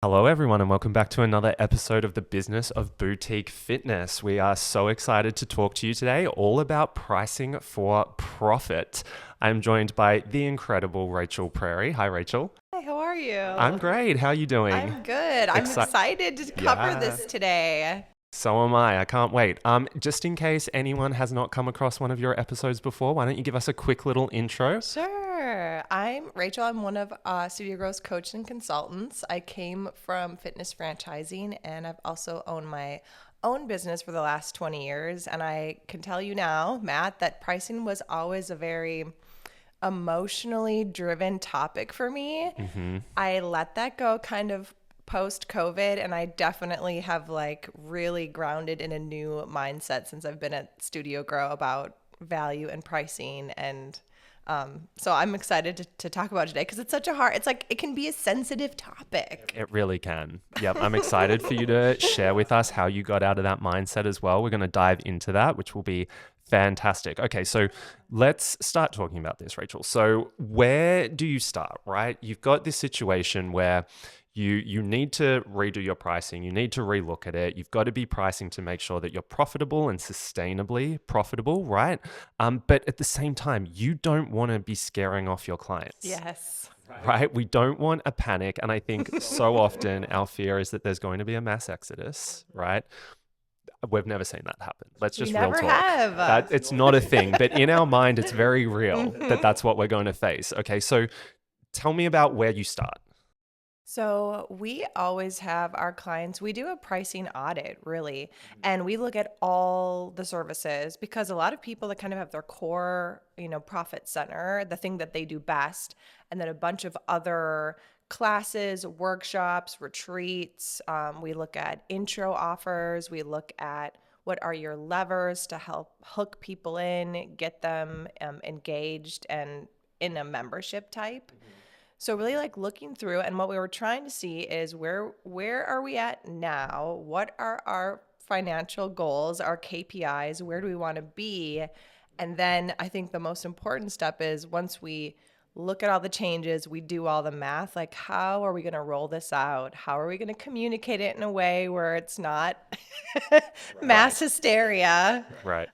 Hello, everyone, and welcome back to another episode of the Business of Boutique Fitness. We are so excited to talk to you today all about pricing for profit. I'm joined by the incredible Rachel Prairie. Hi, Rachel. Hi, how are I'm you? great. How are you doing? I'm good. I'm excited to cover Yeah. this today. So am I. I can't wait. Just in case anyone has not come across one of your episodes before, why don't you give us a quick little intro? Sure. I'm Rachel. I'm one of Studio Grow's coaches and consultants. I came from fitness franchising and I've also owned my own business for the last 20 years. And I can tell you now, Matt, that pricing was always a very emotionally driven topic for me. Mm-hmm. I let that go kind of post COVID, and I definitely have like really grounded in a new mindset since I've been at Studio Grow about value and pricing. And so I'm excited to talk about it today because it's such a hard, it's like it can be a sensitive topic. It really can. Yep. I'm excited for you to share with us how you got out of that mindset as well. We're going to dive into that, which will be fantastic. Okay, so let's start talking about this, Rachel. So where do you start, right? You've got this situation where you need to redo your pricing. You need to relook at it. You've got to be pricing to make sure that you're profitable and sustainably profitable, right? But at the same time, you don't want to be scaring off your clients. Yes. Right? We don't want a panic. And I think so often our fear is that there's going to be a mass exodus, right? We've never seen that happen. Let's We just real never talk. have. That it's not a thing, but in our mind, it's very real that that's what we're going to face. Okay, so tell me about where you start. So we always have our clients, we do a pricing audit really, and we look at all the services because a lot of people that kind of have their core, profit center, the thing that they do best, and then a bunch of other classes, workshops, retreats. We look at intro offers. We look at what are your levers to help hook people in, get them engaged and in a membership type. So really like looking through and what we were trying to see is where are we at now? What are our financial goals, our KPIs? Where do we want to be? And then I think the most important step is once we look at all the changes, we do all the math, like how are we going to roll this out? How are we going to communicate it in a way where it's not mass hysteria? Right.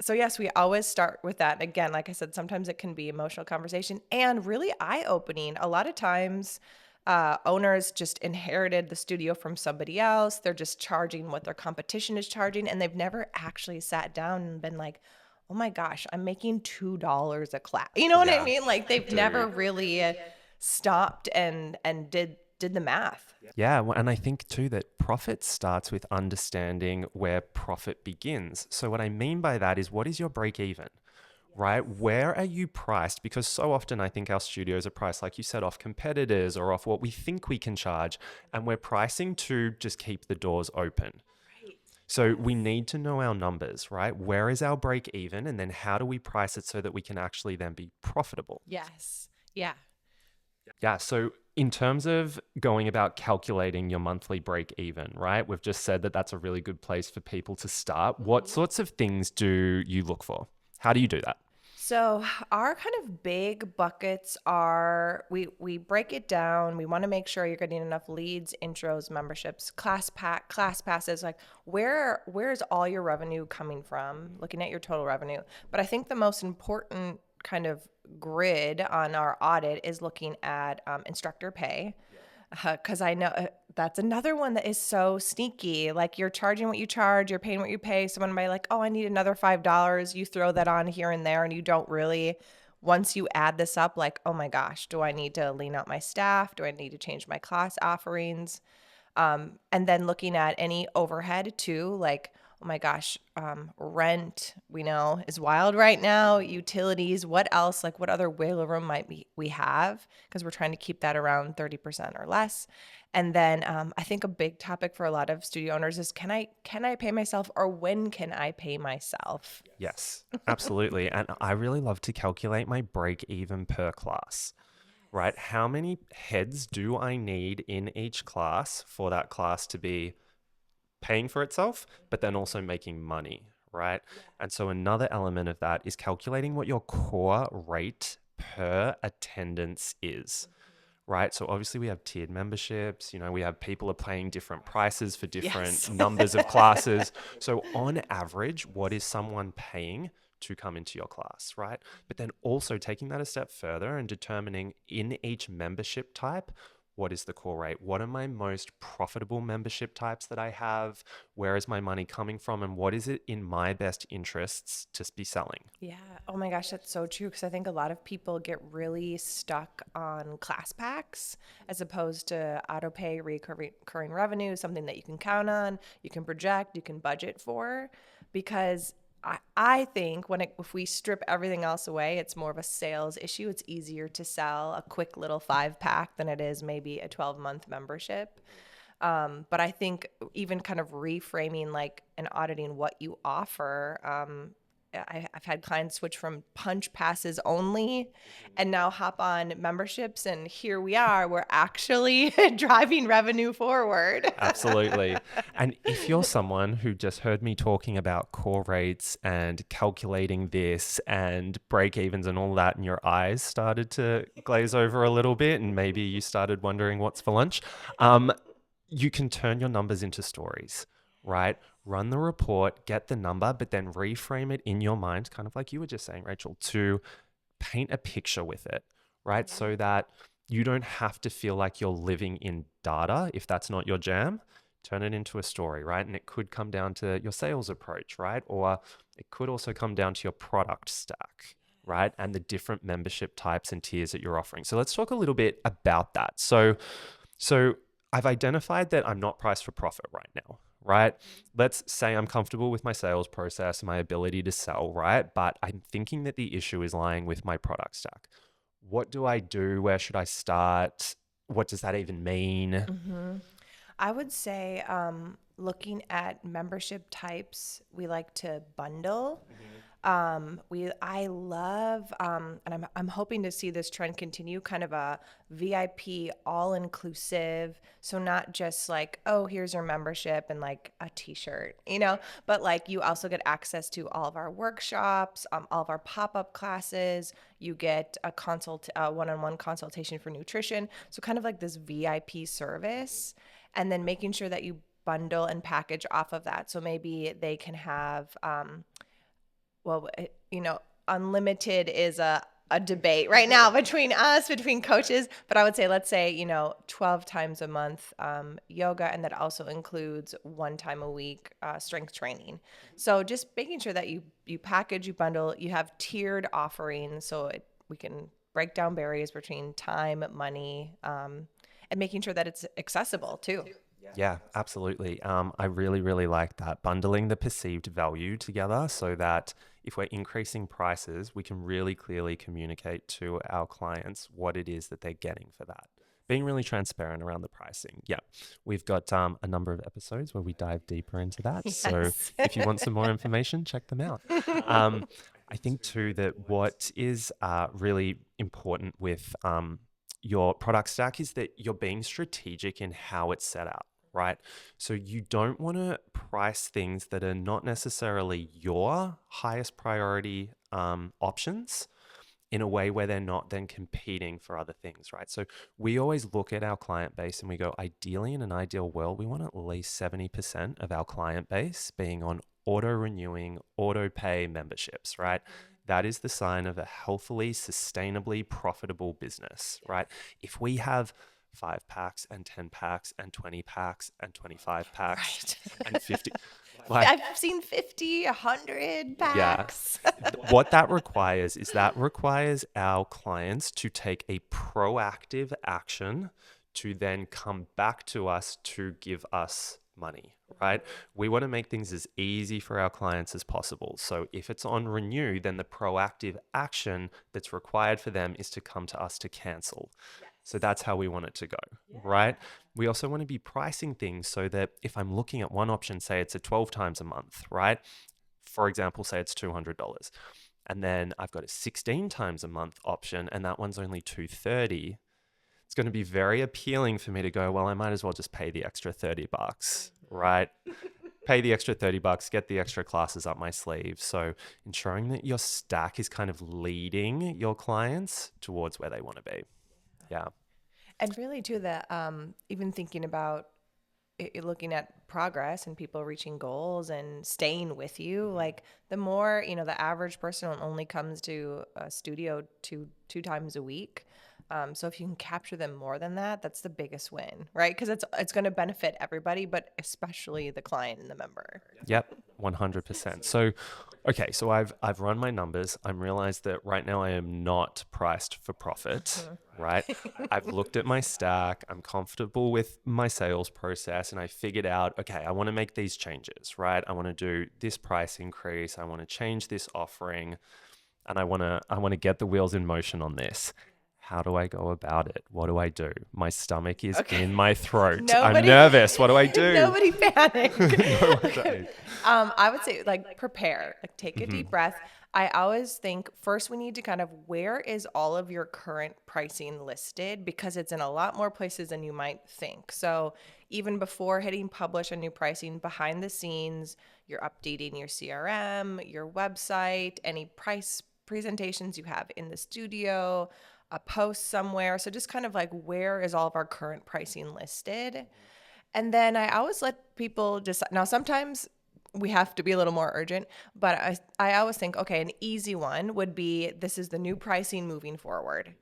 So yes, we always start with that. Again, like I said, sometimes it can be emotional conversation and really eye-opening. A lot of times, owners just inherited the studio from somebody else. They're just charging what their competition is charging, and they've never actually sat down and been like, "Oh my gosh, I'm making $2 a class." You know what I Yeah. mean? Like I they've never do. really stopped and did the math. Yeah, and I think too that profit starts with understanding where profit begins. So what I mean by that is what is your break even? Right? Where are you priced? Because so often I think our studios are priced, like you said, off competitors or off what we think we can charge, and we're pricing to just keep the doors open. So we need to know our numbers, right? Where is our break even? And then how do we price it so that we can actually then be profitable? Yes. Yeah. Yeah. So in terms of going about calculating your monthly break even, right? We've just said that that's a really good place for people to start. What sorts of things do you look for? How do you do that? So our kind of big buckets are we break it down. We want to make sure you're getting enough leads, intros, memberships, class passes. Like where's all your revenue coming from? Looking at your total revenue. But I think the most important kind of grid on our audit is looking at instructor pay because I know that's another one that is so sneaky. Like you're charging what you charge, you're paying what you pay. Someone might like, oh, I need another $5. You throw that on here and there, and you don't really. Once you add this up, like, oh my gosh, do I need to lean out my staff? Do I need to change my class offerings? And then looking at any overhead too, like, oh my gosh, rent we know is wild right now. Utilities, what else? Like, what other wiggle room might we have? Because we're trying to keep that around 30% or less. And then I think a big topic for a lot of studio owners is can I pay myself or when can I pay myself? Yes, absolutely. And I really love to calculate my break even per class, right? How many heads do I need in each class for that class to be paying for itself, but then also making money, right? And so another element of that is calculating what your core rate per attendance is, right? So obviously we have tiered memberships, we have people are paying different prices for different Yes. numbers of classes. So on average, what is someone paying to come into your class, right? But then also taking that a step further and determining in each membership type, what is the core rate? What are my most profitable membership types that I have? Where is my money coming from? And what is it in my best interests to be selling? Yeah. Oh my gosh, that's so true. Because I think a lot of people get really stuck on class packs as opposed to auto pay, recurring revenue, something that you can count on, you can project, you can budget for. Because I think if we strip everything else away, it's more of a sales issue. It's easier to sell a quick little 5 pack than it is maybe a 12-month membership. But I think even kind of reframing like and auditing what you offer. I've had clients switch from punch passes only and now hop on memberships. And here we are, we're actually driving revenue forward. Absolutely. And if you're someone who just heard me talking about core rates and calculating this and break evens and all that, and your eyes started to glaze over a little bit, and maybe you started wondering what's for lunch, you can turn your numbers into stories, right? Run the report, get the number, but then reframe it in your mind, kind of like you were just saying, Rachel, to paint a picture with it, right? So that you don't have to feel like you're living in data if that's not your jam. Turn it into a story, right? And it could come down to your sales approach, right? Or it could also come down to your product stack, right? And the different membership types and tiers that you're offering. So let's talk a little bit about that. So I've identified that I'm not priced for profit right now, right? Let's say I'm comfortable with my sales process, my ability to sell, right? But I'm thinking that the issue is lying with my product stack. What do I do? Where should I start? What does that even mean? hmm I would say looking at membership types, we like to bundle. I love, and I'm hoping to see this trend continue, kind of a VIP all inclusive. So not just like, oh, here's your membership and like a t-shirt, but like you also get access to all of our workshops, all of our pop-up classes. You get a one-on-one consultation for nutrition. So kind of like this VIP service, and then making sure that you bundle and package off of that. So maybe they can have, well, unlimited is a debate right now between coaches, but I would say, let's say, 12 times a month yoga, and that also includes 1 time a week strength training. So just making sure that you package, you bundle, you have tiered offerings, so we can break down barriers between time, money, and making sure that it's accessible too. Yeah, absolutely. I really, really like that. Bundling the perceived value together so that if we're increasing prices, we can really clearly communicate to our clients what it is that they're getting for that. Being really transparent around the pricing. Yeah, we've got a number of episodes where we dive deeper into that. So Yes. if you want some more information, check them out. Um, I think too that what is really important with your product stack is that you're being strategic in how it's set up, right? So you don't want to price things that are not necessarily your highest priority options in a way where they're not then competing for other things, right? So we always look at our client base and we go, ideally, in an ideal world, we want at least 70% of our client base being on auto renewing, auto pay memberships, right? That is the sign of a healthily, sustainably profitable business, right? If we have 5 packs and 10 packs and 20 packs and 25 packs Right. and 50, like, I've seen 50, 100 yeah, packs. what that requires is that requires our clients to take a proactive action to then come back to us to give us money, right? We want to make things as easy for our clients as possible. So if it's on renew, then the proactive action that's required for them is to come to us to cancel. So that's how we want it to go, right? We also want to be pricing things so that if I'm looking at one option, say it's a 12 times a month, right? For example, say it's $200. And then I've got a 16 times a month option, and that one's only 230. It's going to be very appealing for me to go, well, I might as well just pay the extra $30, right? Pay the extra $30, get the extra classes up my sleeve. So ensuring that your stack is kind of leading your clients towards where they want to be. Yeah. And really too, the even thinking about looking at progress and people reaching goals and staying with you, like the more, the average person only comes to a studio two times a week. So if you can capture them more than that, that's the biggest win, right? Because it's going to benefit everybody, but especially the client and the member. Yep, 100%. So, okay, so I've run my numbers. I'm realized that right now I am not priced for profit, right? I've looked at my stack. I'm comfortable with my sales process, and I figured out, okay, I want to make these changes, right? I want to do this price increase. I want to change this offering, and I want to get the wheels in motion on this. How do I go about it? What do I do? My stomach is Okay. in my throat. I'm Nobody, nervous. What do I do? nobody panic. No, I Okay. don't. I would say like prepare, like take a deep breath. I always think first we need to kind of where is all of your current pricing listed because it's in a lot more places than you might think. So even before hitting publish a new pricing behind the scenes, you're updating your CRM, your website, any price presentations you have in the studio, a post somewhere. So just kind of like where is all of our current pricing listed? And then I always let people just now sometimes we have to be a little more urgent, but I always think, okay, an easy one would be this is the new pricing moving forward.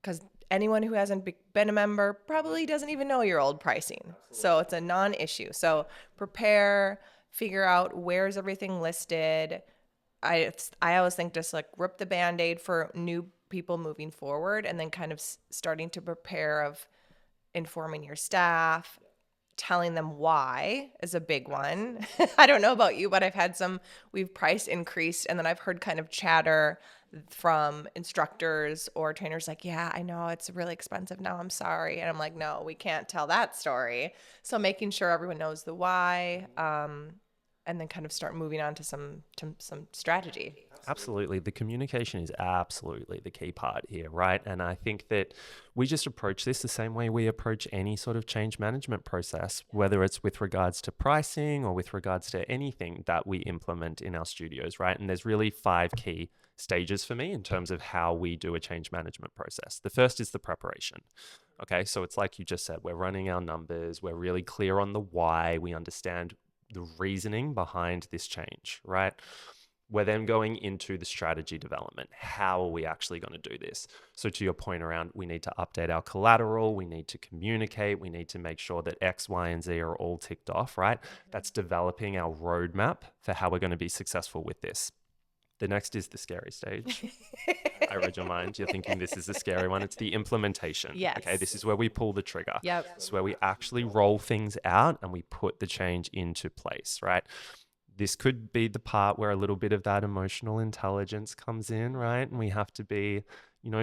Because anyone who hasn't been a member probably doesn't even know your old pricing. So it's a non issue. So prepare, figure out where's everything listed. I always think just like rip the band-aid for new people moving forward and then kind of starting to prepare of informing your staff, telling them why is a big one. I don't know about you, but we've price increased and then I've heard kind of chatter from instructors or trainers like, yeah, I know it's really expensive now. I'm sorry. And I'm like, no, we can't tell that story. So making sure everyone knows the why, and then kind of start moving on to some strategy. Absolutely. The communication is absolutely the key part here, right? And I think that we just approach this the same way we approach any sort of change management process, whether it's with regards to pricing or with regards to anything that we implement in our studios, right? And there's really 5 key stages for me in terms of how we do a change management process. The first is the preparation. Okay, so it's like you just said, we're running our numbers, we're really clear on the why, we understand the reasoning behind this change, right? We're then going into the strategy development. How are we actually going to do this? So to your point around, we need to update our collateral, we need to communicate, we need to make sure that X, Y, and Z are all ticked off, right? That's developing our roadmap for how we're going to be successful with this. The next is the scary stage. I read your mind. You're thinking this is the scary one. It's the implementation. Yes. Okay, this is where we pull the trigger. Yep. This is where we actually roll things out and we put the change into place, right? This could be the part where a little bit of that emotional intelligence comes in, right? And we have to be,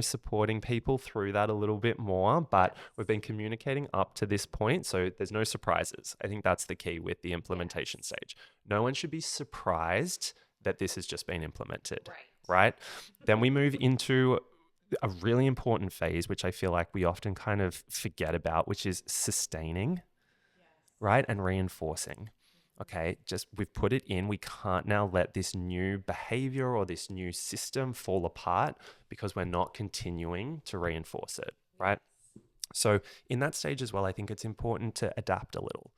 supporting people through that a little bit more. But we've been communicating up to this point, so there's no surprises. I think that's the key with the implementation stage. No one should be surprised that this has just been implemented, right? Then we move into a really important phase, which I feel like we often kind of forget about, which is sustaining, right? And reinforcing. Okay, just we've put it in. We can't now let this new behavior or this new system fall apart because we're not continuing to reinforce it, right? So in that stage as well, I think it's important to adapt a little,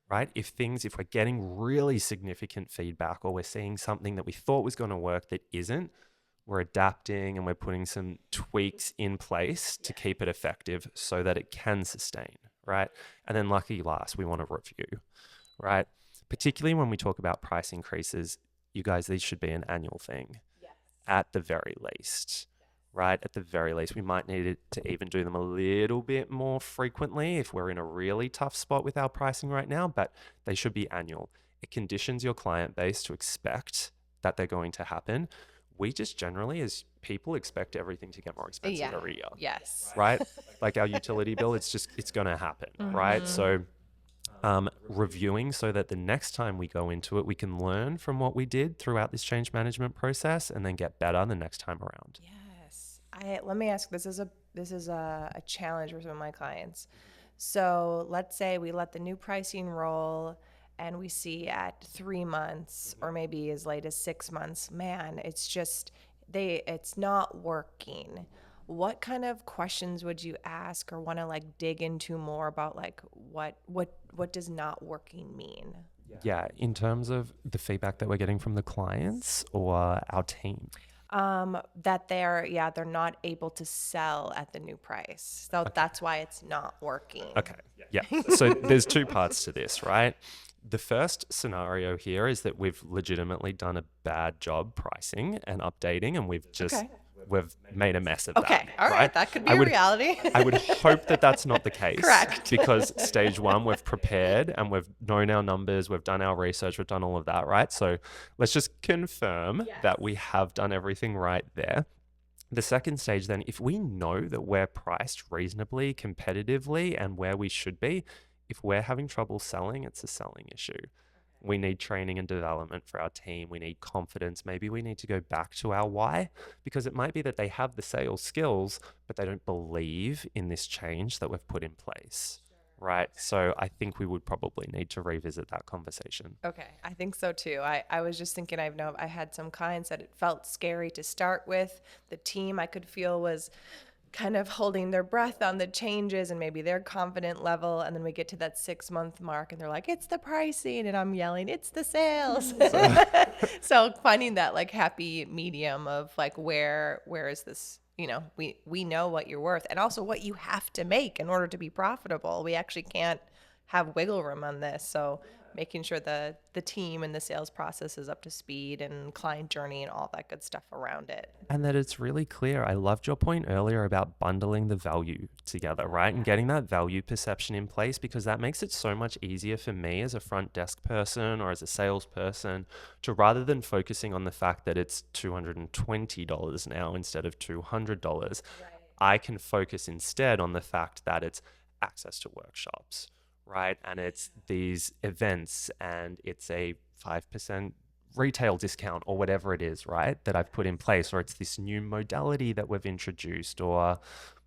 right? If we're getting really significant feedback or we're seeing something that we thought was going to work that isn't, we're adapting and we're putting some tweaks in place to keep it effective so that it can sustain, right? And then lucky last, we want to review, right? Particularly when we talk about price increases, you guys, these should be an annual thing at the very least, right? At the very least, we might need to even do them a little bit more frequently if we're in a really tough spot with our pricing right now, but they should be annual. It conditions your client base to expect that they're going to happen. We just generally, as people, expect everything to get more expensive every year. Yes. Right? Like our utility bill, it's going to happen, right? So reviewing so that the next time we go into it, we can learn from what we did throughout this change management process and then get better the next time around. Yes. Let me ask, this is a challenge for some of my clients. So let's say we let the new pricing roll and we see at 3 months or maybe as late as 6 months, man, it's not working. what kind of questions would you ask or want to like dig into more about like what does not working mean? Yeah, in terms of the feedback that we're getting from the clients or our team. That they're not able to sell at the new price. So Okay. that's why it's not working. Okay. Yeah. So there's two parts to this, right? The first scenario here is that we've legitimately done a bad job pricing and updating, and Okay. we've made a mess of that, Okay. All right? right. That could be I a would reality. I would hope that that's not the case Correct. because stage one, we've prepared and we've known our numbers, we've done our research, we've done all of that, right? So let's just confirm that we have done everything right there. The second stage, then, if we know that we're priced reasonably, competitively, and where we should be, if we're having trouble selling, it's a selling issue. We need training and development for our team. We need confidence. Maybe we need to go back to our why because it might be that they have the sales skills, but they don't believe in this change that we've put in place. Right. So I think we would probably need to revisit that conversation. Okay, I think so too. I was just thinking, I had some clients that it felt scary to start with. The team I could feel was kind of holding their breath on the changes and maybe their confident level. And then we get to that 6 month mark and they're like, it's the pricing. And I'm yelling, it's the sales. So, So finding that like happy medium of like, where is this? We know what you're worth and also what you have to make in order to be profitable. We actually can't have wiggle room on this. So making sure the team and the sales process is up to speed and client journey and all that good stuff around it. and that it's really clear. I loved your point earlier about bundling the value together, right? And getting that value perception in place because that makes it so much easier for me as a front desk person or as a salesperson to rather than focusing on the fact that it's $220 now instead of $200, I can focus instead on the fact that it's access to workshops, right? And it's these events and it's a 5% retail discount or whatever it is, right? That I've put in place, or it's this new modality that we've introduced, or,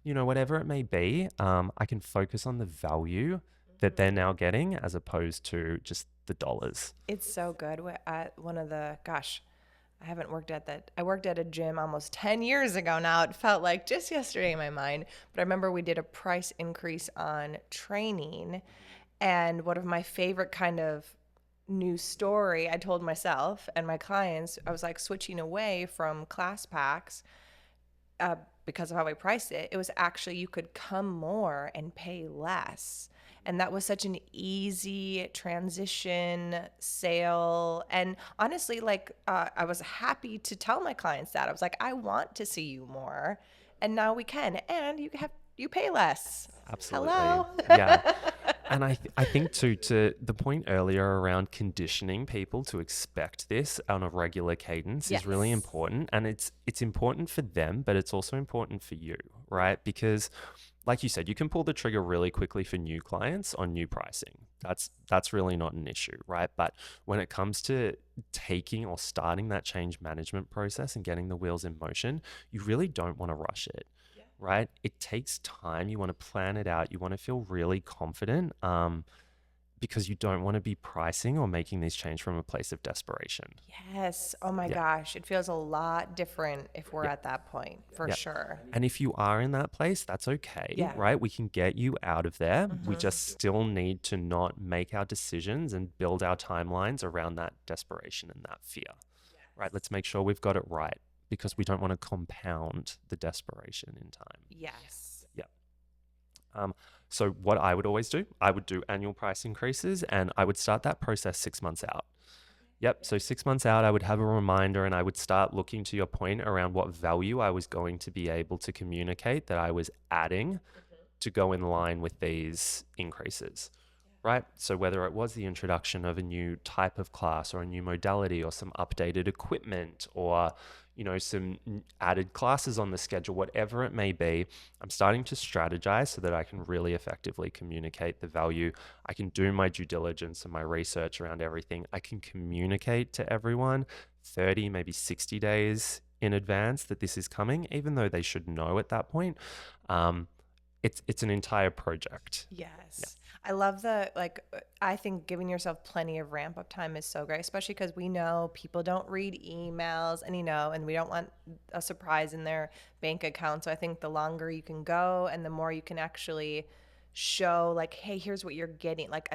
whatever it may be. I can focus on the value that they're now getting as opposed to just the dollars. It's so good. At one of the, gosh, I haven't worked at that. I worked at a gym almost 10 years ago now. It felt like just yesterday in my mind. But I remember we did a price increase on training. And one of my favorite kind of new story I told myself and my clients, I was like switching away from class packs because of how I priced it. It was actually you could come more and pay less. And that was such an easy transition sale. And honestly, like I was happy to tell my clients that. I was like, I want to see you more. And now we can. And you pay less. Absolutely. Hello. Yeah. And I think too, to the point earlier around conditioning people to expect this on a regular cadence is really Yes. important. And it's important for them, but it's also important for you, right? Because like you said, you can pull the trigger really quickly for new clients on new pricing. That's really not an issue, right? But when it comes to taking or starting that change management process and getting the wheels in motion, you really don't want to rush it, right? It takes time. You want to plan it out. You want to feel really confident because you don't want to be pricing or making these change from a place of desperation. Yes. Oh my Yeah. gosh. It feels a lot different if we're Yeah. at that point, for Yeah. sure. And if you are in that place, that's okay, Yeah. right? We can get you out of there. We Mhm. just still need to not make our decisions and build our timelines around that desperation and that fear, right? Let's make sure we've got it right because we don't want to compound the desperation in time. Yes. Yeah. So what I would always do, I would do annual price increases and I would start that process 6 months out. Yep. So 6 months out, I would have a reminder and I would start looking to your point around what value I was going to be able to communicate that I was adding to go in line with these increases, right? So whether it was the introduction of a new type of class or a new modality or some updated equipment or, some added classes on the schedule, whatever it may be, I'm starting to strategize so that I can really effectively communicate the value. I can do my due diligence and my research around everything. I can communicate to everyone 30, maybe 60 days in advance that this is coming, even though they should know at that point. It's an entire project. Yes. I love I think giving yourself plenty of ramp up time is so great, especially because we know people don't read emails and, and we don't want a surprise in their bank account. So I think the longer you can go and the more you can actually show, like, hey, here's what you're getting. Like,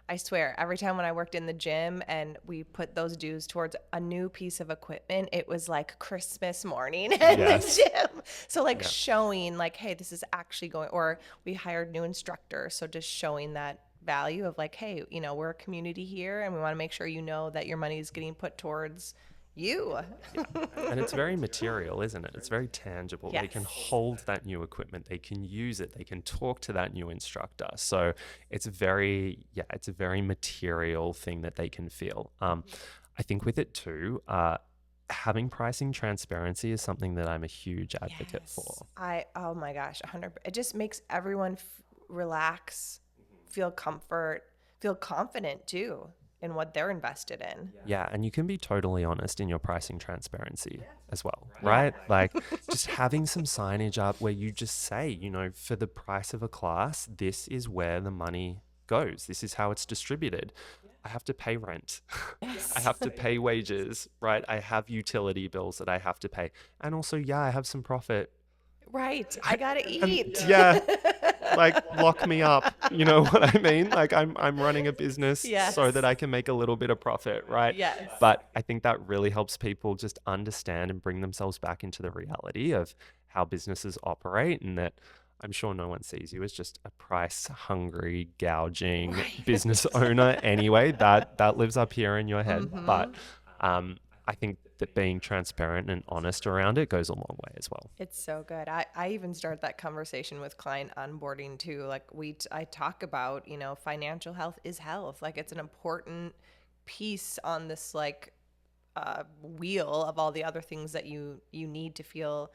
I swear, every time when I worked in the gym and we put those dues towards a new piece of equipment, it was like Christmas morning in the Yes. gym. So, like, Yeah. showing, like, hey, this is actually going, or we hired new instructors. So, just showing that value of, like, hey, we're a community here and we want to make sure that your money is getting put towards you. Yeah. And it's very material, isn't it? It's very tangible. They can Yes. hold that new equipment, they can use it, they can talk to that new instructor. So it's a very material thing that they can feel. I think with it too, having pricing transparency is something that I'm a huge advocate Yes. for. Oh my gosh, 100. It just makes everyone relax, feel comfort, feel confident too in what they're invested in. Yeah, and you can be totally honest in your pricing transparency as well, Yeah. right? Like just having some signage up where you just say, for the price of a class, this is where the money goes. This is how it's distributed. I have to pay rent. I Yes. have to pay wages, right? I have utility bills that I have to pay. And also, yeah, I have some profit. Right. I gotta And eat. yeah, like lock me up. You know what I mean? Like I'm running a business so Yes. that I can make a little bit of profit, right? Yes. But I think that really helps people just understand and bring themselves back into the reality of how businesses operate, and that I'm sure no one sees you as just a price hungry, gouging business Right. owner anyway. That lives up here in your head. Mm-hmm. But I think that being transparent and honest around it goes a long way as well. It's so good. I even start that conversation with client onboarding too. Like I talk about, financial health is health. Like it's an important piece on this wheel of all the other things that you need to feel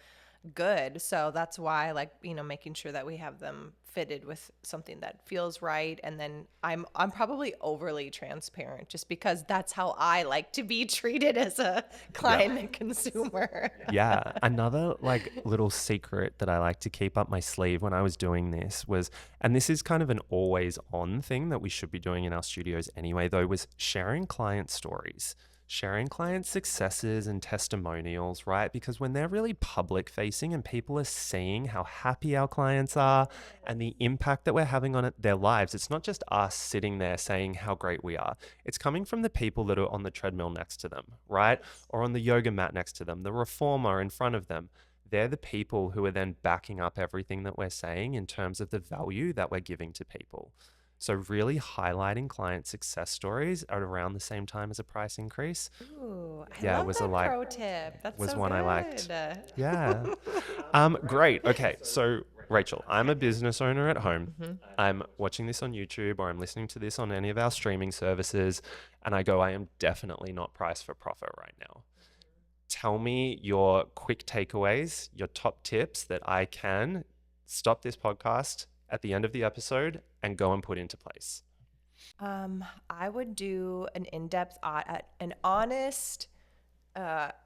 good. So that's why, like, making sure that we have them fitted with something that feels right. And then I'm probably overly transparent just because that's how I like to be treated as a Yeah. client and consumer. Yeah, another like little secret that I like to keep up my sleeve when I was doing this was, and this is kind of an always on thing that we should be doing in our studios anyway, though, was sharing client stories, sharing client successes and testimonials, right? Because when they're really public facing and people are seeing how happy our clients are and the impact that we're having on their lives, it's not just us sitting there saying how great we are. It's coming from the people that are on the treadmill next to them, right? Or on the yoga mat next to them, the reformer in front of them. They're the people who are then backing up everything that we're saying in terms of the value that we're giving to people. So, really highlighting client success stories at around the same time as a price increase. Ooh, I Yeah, love that pro tip. That's was so one I liked. good. Yeah. Great. Okay. So, Rachel, I'm a business owner at home. I'm watching this on YouTube or I'm listening to this on any of our streaming services, and I go, I am definitely not priced for profit right now. Tell me your quick takeaways, your top tips that I can stop this podcast at the end of the episode and go and put into place. I would do an in-depth, an honest,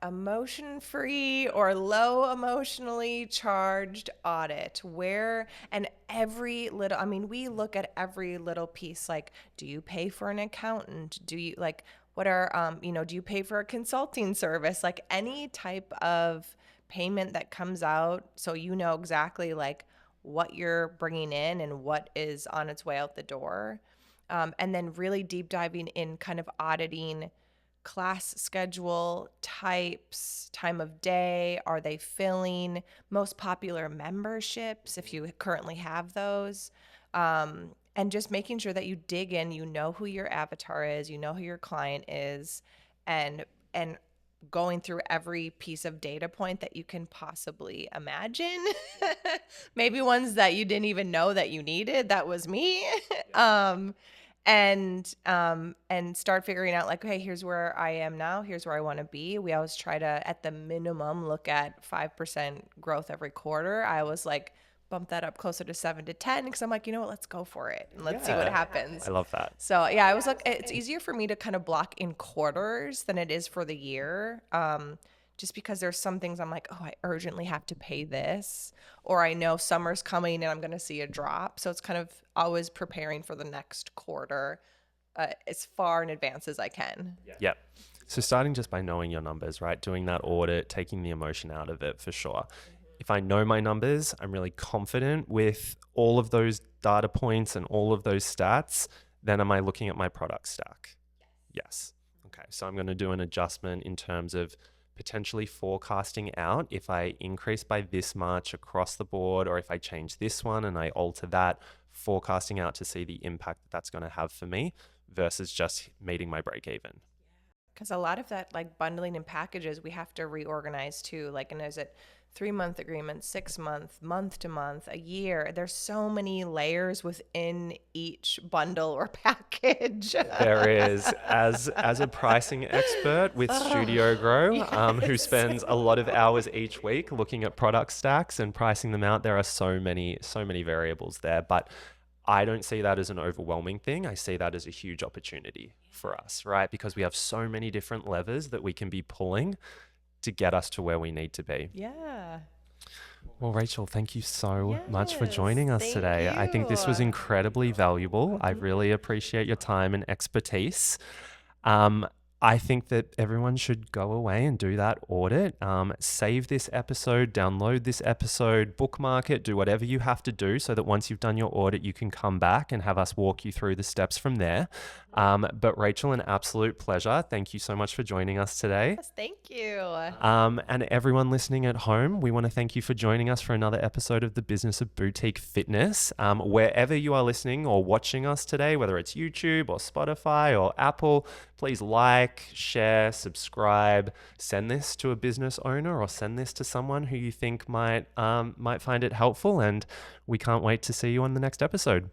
emotion-free or low emotionally charged audit where, and every little, I mean, we look at every little piece, like, do you pay for an accountant? Do you like, what are, do you pay for a consulting service? Like any type of payment that comes out, so you know exactly like what you're bringing in and what is on its way out the door. And then really deep diving in kind of auditing class schedule, types, time of day, are they filling, most popular memberships if you currently have those. And just making sure that you dig in, you know who your avatar is, you know who your client is, and going through every piece of data point that you can possibly imagine. Maybe ones that you didn't even know that you needed. That was me. um, and start figuring out, like, okay, here's where I am now, here's where I want to be. We always try to, at the minimum, look at 5% growth every quarter. I was like, bump that up closer to 7 to 10 because I'm like, you know what, let's go for it and let's see what happens. I love that. So yeah, I was like, it's easier for me to kind of block in quarters than it is for the year. just because there's some things I'm like, oh, I urgently have to pay this, or I know summer's coming and I'm going to see a drop. So it's kind of always preparing for the next quarter as far in advance as I can. Yep. So starting just by knowing your numbers, right? Doing that audit, taking the emotion out of it for sure. If I know my numbers, I'm really confident with all of those data points and all of those stats, then am I looking at my product stack? Yes. Okay. So I'm going to do an adjustment in terms of potentially forecasting out if I increase by this much across the board, or if I change this one and I alter that, forecasting out to see the impact that that's going to have for me versus just meeting my break even. Because a lot of that, like bundling in packages, we have to reorganize too. Like, and is it 3 month agreement, 6 month, month to month, a year? There's so many layers within each bundle or package. There is, as a pricing expert with Studio Grow, who Yes. spends a lot of hours each week looking at product stacks and pricing them out. There are so many variables there, but I don't see that as an overwhelming thing. I see that as a huge opportunity for us, right? Because we have so many different levers that we can be pulling to get us to where we need to be. Yeah. Well, Rachel, thank you so much for Yes, joining us thank today. I think this was you. incredibly valuable. I really appreciate your time and expertise. I think that everyone should go away and do that audit. Save this episode, download this episode, bookmark it, do whatever you have to do so that once you've done your audit, you can come back and have us walk you through the steps from there. But Rachel, an absolute pleasure. Thank you so much for joining us today. Yes, thank you. And everyone listening at home, we want to thank you for joining us for another episode of the Business of Boutique Fitness. Wherever you are listening or watching us today, whether it's YouTube or Spotify or Apple, please like, share, subscribe, send this to a business owner or send this to someone who you think might find it helpful. And we can't wait to see you on the next episode.